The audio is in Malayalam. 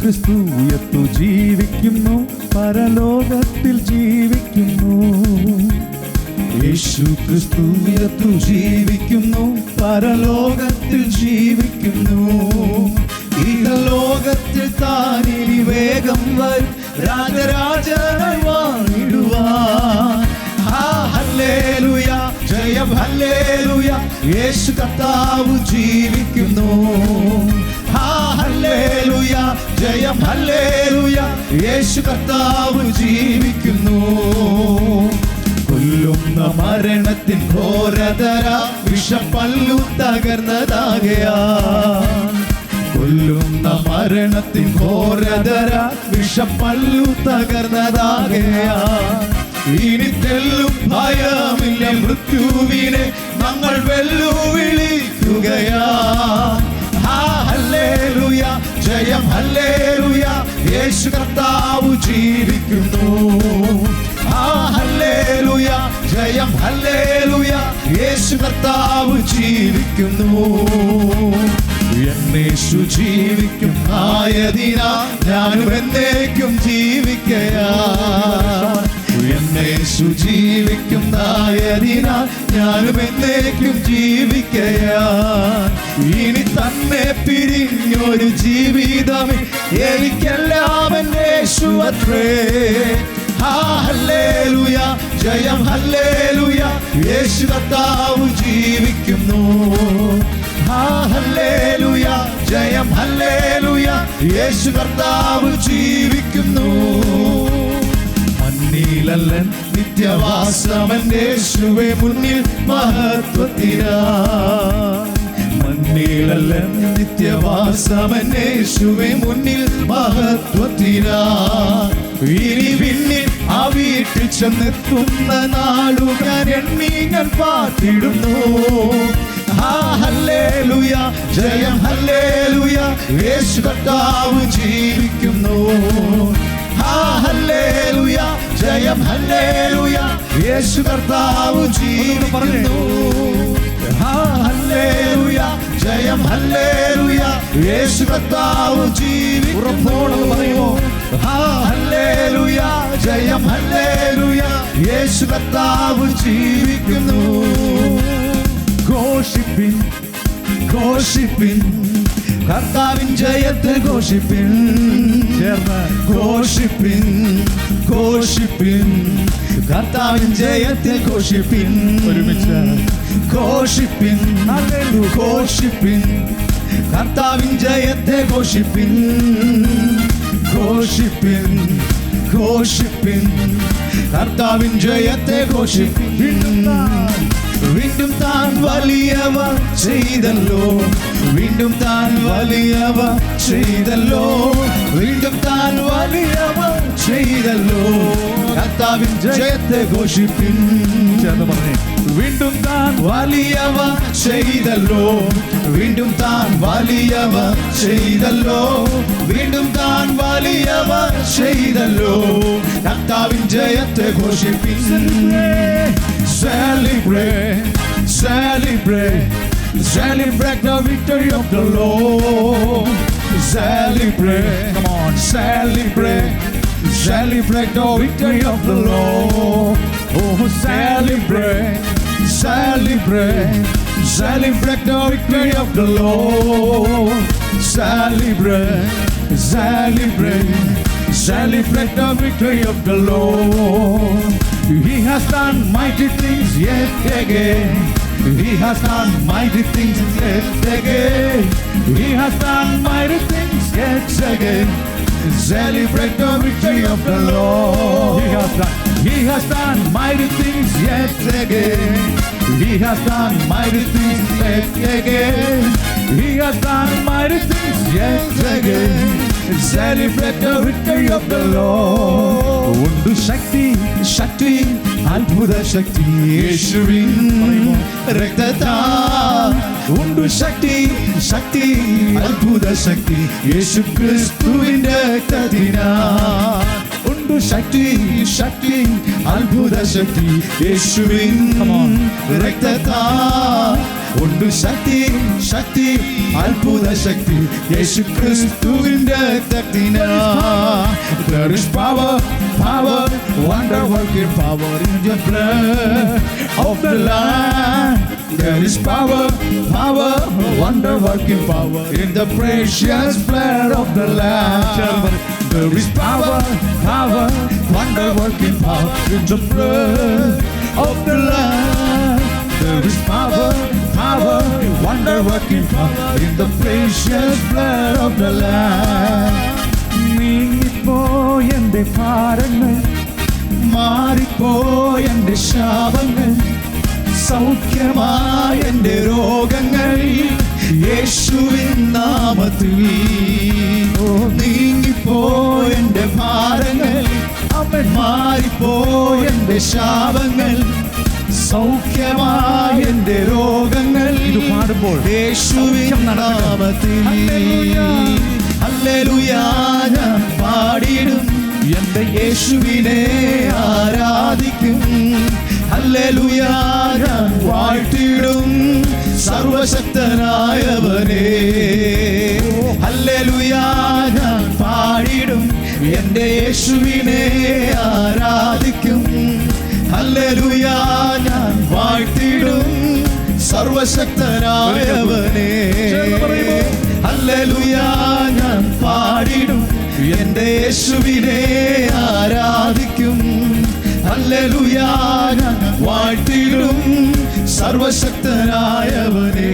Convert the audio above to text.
ക്രിസ്തു ഉയർത്തു ജീവിക്കുന്നു, പരലോകത്തിൽ ജീവിക്കുന്നു. യേശു ക്രിസ്തു ഉയർത്തു ജീവിക്കുന്നു, പരലോകത്തിൽ ജീവിക്കുന്നു. ഈ ലോകത്തിൽ താനിനി വേഗം വരും, രാജരാജനായി വാണിടുവാൻ. ഹല്ലേലൂയ, ജയം ഹല്ലേലൂയ, യേശു കർത്താവ് ജീവിക്കുന്നു. ഹല്ലേലൂയ, ജയം ഹല്ലേലൂയ, യേശു കർത്താവ് ജീവിക്കുന്നു. കൊല്ലുന്ന മരണത്തിൻ ഘോരതര വിഷപ്പല്ലു തകർന്നതാകയാ. കൊല്ലുന്ന മരണത്തിൻ ഘോരതര വിഷപ്പല്ലു തകർന്നതാകയാ. ഇനി തെല്ലും ഭയമില്ല, മൃത്യുവിനെ ഞങ്ങൾ വെല്ലുവിളിക്കുകയാ. ഹല്ലേലൂയ, ജയം ഹല്ലേലൂയ, യേശു കർത്താവ് ജീവിക്കുന്നു. ഹല്ലേലൂയ, ജയം ഹല്ലേലൂയ, യേശു കർത്താവ് ജീവിക്കുന്നു. എന്നേശു ജീവിക്കും ആയതിനാ ഞാനും എന്നേക്കും ജീവിക്കയാ. എന്നേശു ജീവിക്കും ആയതിനാ ഞാനും എന്നേക്കും ജീവിക്കയാ. ഇനി തന്നെ പിരിഞ്ഞൊരു ജീവിതമേ എനിക്കെല്ലാം എന്നേശു അത്രേ. ഹല്ലേലൂയ, ജയം ഹല്ലേലൂയ, യേശു കർത്താവ് ജീവിക്കുന്നു. ഹല്ലേലൂയ, ജയം ഹല്ലേലൂയ, യേശു കർത്താവ് ജീവിക്കുന്നു. മണ്ണിലല്ല നിത്യവാസമന്റെ യേശുവേ മുന്നിൽ മഹത്വത്തിനായി. മണ്ണിലല്ല നിത്യവാസമന്റെ യേശുവേ മുന്നിൽ മഹത്വത്തിനായി. ഇനി പിന്നിൽ ആ വീട്ടിൽ ചെന്നെത്തുന്ന നാളു ഞാൻ എണ്ണി ഞാൻ പാർത്തിടുന്നു. ഹല്ലേലൂയ, ജയം ഹല്ലേലൂയ, യേശു കർത്താവ് ജീവിക്കുന്നു. ഹല്ലേലൂയ, ജയം ഹല്ലേലൂയ, യേശു കർത്താവ് ജീവിക്കുന്നു. ഹല്ലേലൂയ, ജയം ഹല്ലേലൂയ, യേശു കർത്താവ് ജീവിക്കുന്നു. ഹല്ലേലൂയ, ജയം ഹല്ലേലൂയ, യേശു കർത്താവ് ജീവിക്കുന്നു. ഘോഷിപ്പിൻ, ഘോഷിപ്പിൻ, കർത്താവിൻ ജയത്തെ ഘോഷിപ്പിൻ. ഘോഷിപ്പിൻ, ഘോഷിപ്പിൻ, കർത്താവിൻ ജയത്തെ ഘോഷിപ്പിൻ. ഒരുമിച്ച് ഘോഷിപ്പിൻ, ഘോഷിപ്പിൻ, കർത്താവിൻ ജയത്തെ ഘോഷിപ്പിൻ. ഘോഷിപ്പിൻ, ഘോഷിപ്പിൻ, കർത്താവിൻ ജയത്തെ ഘോഷിപ്പിൻ. വീണ്ടും താൻ വലിയവ ചെയ്തല്ലോ, വീണ്ടും താൻ വലിയവ ചെയ്തല്ലോ, വീണ്ടും താൻ വലിയവ ചെയ്തല്ലോ. കർത്താവിൻ ജയത്തെ ഘോഷിപ്പിൻ. വീണ്ടും താൻ വലിയവ ചെയ്തല്ലോ, വീണ്ടും താൻ വലിയവ ചെയ്തല്ലോ, വീണ്ടും താൻ വലിയവ ചെയ്തല്ലോ. കർത്താവിൻ ജയത്തെ ഘോഷിപ്പിൻ. Celebrate, celebrate, celebrate the victory of the Lord. Celebrate, come on, celebrate, celebrate the victory of the Lord. Oh, celebrate, celebrate, celebrate the victory of the Lord. Celebrate, celebrate, celebrate the victory of the Lord. He has done mighty things yet again. He has done mighty things yet again. He has done mighty things yet again. Celebrate the victory of the Lord. He has done mighty things yet again. He has done mighty things yet again. He has done mighty things yet again. Celebrate the victory of the Lord. Undu Shakti, Shakti, അത്ഭുത ശക്തി യേശുവിൻ രക്തത്താൽ. Undu Shakti, Shakti, അത്ഭുത ശക്തി യേശു ക്രിസ്തുവിന്റെ രക്തത്തിനാൽ. Undu Shakti, Shakti, അത്ഭുത ശക്തി യേശുവിൻ രക്തത്താൽ. ഉണ്ട് ശക്തി ശക്തി അത്ഭുത ശക്തി യേശു ക്രിസ്തുവിന്റെ രക്തത്തിനാ. There is power, power, wonder working power in the blood of the Lamb. There is power, power, wonder working power in the precious blood of the Lamb. There is power, power, wonder working power in the blood of the Lamb. There is power, power, wonder working power in the precious blood of the Lamb. നീങ്ങിപ്പോയെന്റെ ഭാരങ്ങൾ, മാറിപ്പോയെന്റെ ശാപങ്ങൾ, സൗഖ്യമായെന്റെ രോഗങ്ങൾ യേശുവിൻ നാമത്തിൽ. നീങ്ങിപ്പോയെന്റെ ഭാരങ്ങൾ, മാറിപ്പോയെന്റെ ശാപങ്ങൾ, സൗഖ്യമായെന്റെ രോഗങ്ങൾ ഇത് പാടുമ്പോൾ യേശുവിൻ നാമത്തിൽ. ഹല്ലേലൂയ ഞാൻ പാടിടും, എന്റെ യേശുവിനെ ആരാധിക്കും. ഹല്ലേലൂയ ഞാൻ വാഴ്ത്തിടും സർവശക്തനായവനെ. ഹല്ലേലൂയ ഞാൻ പാടിടും, എന്റെ യേശുവിനെ ആരാധിക്കും. ഹല്ലേലൂയ ഞാൻ വാഴ്ത്തിടും സർവശക്തനായവനെ. ഹല്ലേലൂയ ഞാൻ പാടിടും, എന്റെ യേശുവിനെ ആരാധിക്കും. ഹല്ലേലൂയ ഞാൻ വാഴ്ത്തിടും സർവശക്തനായവനെ.